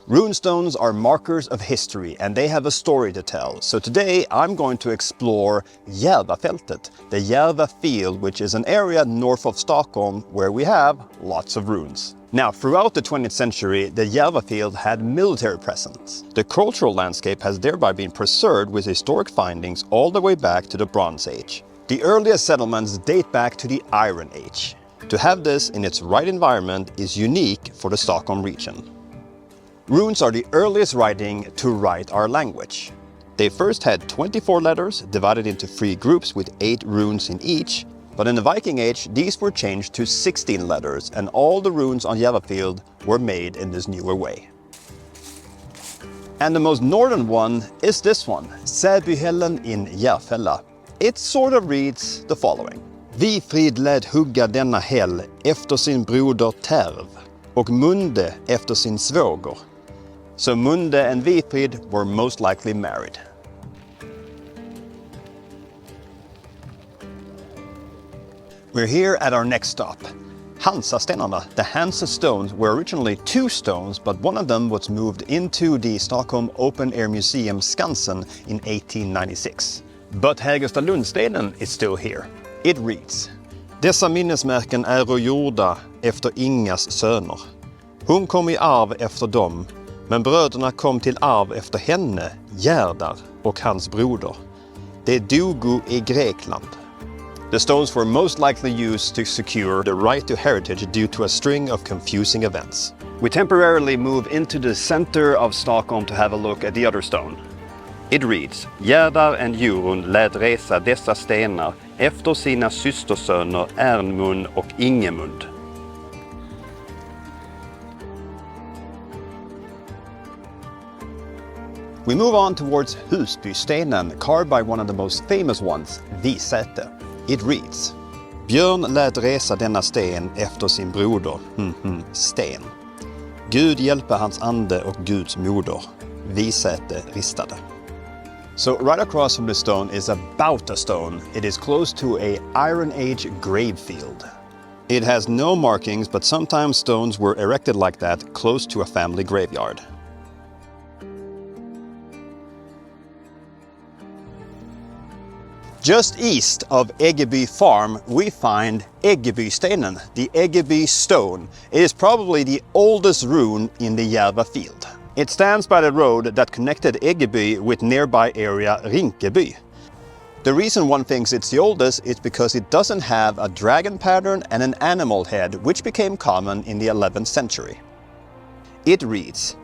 Runestones are markers of history and they have a story to tell. So today I'm going to explore Järvafältet, the Järva field, which is an area north of Stockholm where we have lots of runes. Now, throughout the 20th century, the Järva field had military presence. The cultural landscape has thereby been preserved with historic findings all the way back to the Bronze Age. The earliest settlements date back to the Iron Age. To have this in its right environment is unique for the Stockholm region. Runes are the earliest writing to write our language. They first had 24 letters divided into 3 groups with 8 runes in each, but in the Viking Age these were changed to 16 letters and all the runes on Järvafältet were made in this newer way. And the most northern one is this one, Gröna Helen in Järvafältet. It sort of reads the following. Vifrid lät hugga denna häll efter sin broder Terv och Munde efter sin svåger. So Munde and Vifrid were most likely married. We're here at our next stop. Hansa-stenarna, the Hansa stones, were originally 2 stones, but one of them was moved into the Stockholm Open Air Museum Skansen in 1896. But Hägerstad-Lundstenen is still here. It reads. Dessa minnesmärken är gjorda efter Ingas söner. Hon kom i arv efter dem, men bröderna kom till arv efter henne, Gerdar och hans broder. De dogo i Grekland. The stones were most likely used to secure the right to heritage due to a string of confusing events. We temporarily move into the center of Stockholm to have a look at the other stone. It reads, Gerdar and Jurun lät resa dessa stenar efter sina systersöner Ernmund och Ingemund. We move on towards Husbystenen, carved by one of the most famous ones, Visäte. It reads, Björn lät resa denna sten efter sin broder, sten. Gud hjälper hans ande och Guds moder, Visäte ristade. So right across from the stone is a Bauta stone. It is close to a Iron Age grave field. It has no markings, but sometimes stones were erected like that close to a family graveyard. Just east of Eggeby farm we find Eggebystenen, the Eggeby stone. It is probably the oldest rune in the Järva field. It stands by the road that connected Eggeby with nearby area Rinkeby. The reason one thinks it's the oldest is because it doesn't have a dragon pattern and an animal head, which became common in the 11th century. It reads,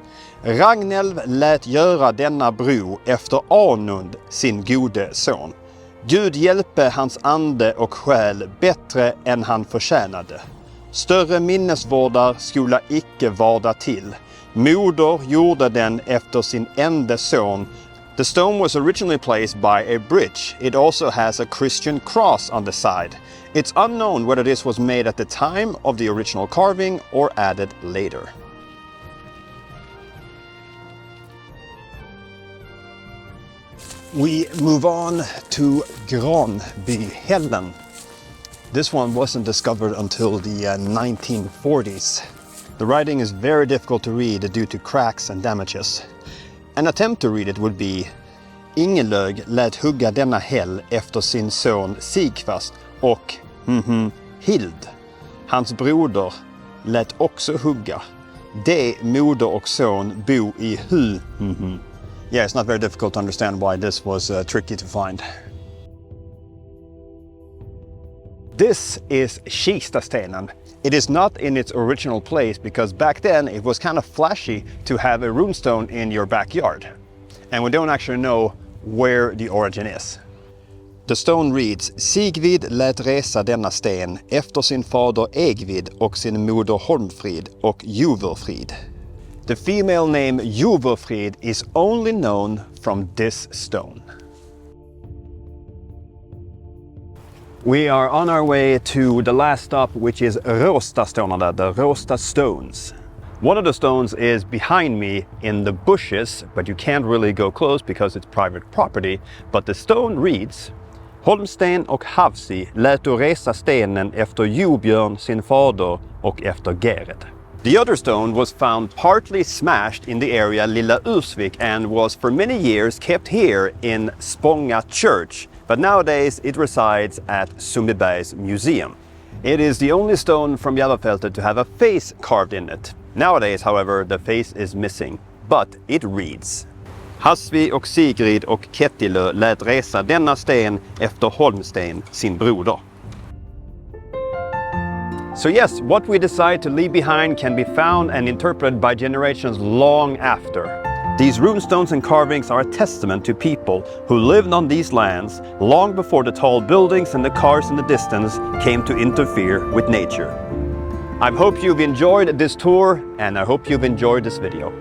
Ragnelv lät göra denna bro efter Arnund, sin gode son. Gud hjälpe hans ande och själ bättre än han förtjänade. Större minnesvårdar skola icke varda till. Moder gjorde den efter sin enda son. The stone was originally placed by a bridge. It also has a Christian cross on the side. It's unknown whether this was made at the time of the original carving or added later. We move on to Gröna Helen. This one wasn't discovered until the 1940s. The writing is very difficult to read due to cracks and damages. An attempt to read it would be Ingelög lät hugga denna häll efter sin son Sigfast och Hild. Hans broder lät också hugga. De moder och son bo i hu. Yeah, it's not very difficult to understand why this was tricky to find. This is Kistastenen. It is not in its original place because back then it was kind of flashy to have a runestone in your backyard. And we don't actually know where the origin is. The stone reads, Sigvid lät resa denna sten efter sin fader Eggvid och sin moder Holmfrid och Juverfrid. The female name Juverfrid is only known from this stone. We are on our way to the last stop, which is Rusta-stenarna, the Rusta stones. One of the stones is behind me in the bushes, but you can't really go close because it's private property. But the stone reads, Holmsten och Havsi lät resa stenen efter Jobjörn sin fader och efter Gered. The other stone was found partly smashed in the area Lilla Ursvik and was for many years kept here in Spånga Church, but nowadays it resides at Sundbybergs Museum. It is the only stone from Järvafältet to have a face carved in it. Nowadays, however, the face is missing, but it reads: Hasvi och Sigrid och Kettilö lät resa denna sten efter Holmsten sin broder. So yes, what we decide to leave behind can be found and interpreted by generations long after. These runestones and carvings are a testament to people who lived on these lands long before the tall buildings and the cars in the distance came to interfere with nature. I hope you've enjoyed this tour, and I hope you've enjoyed this video.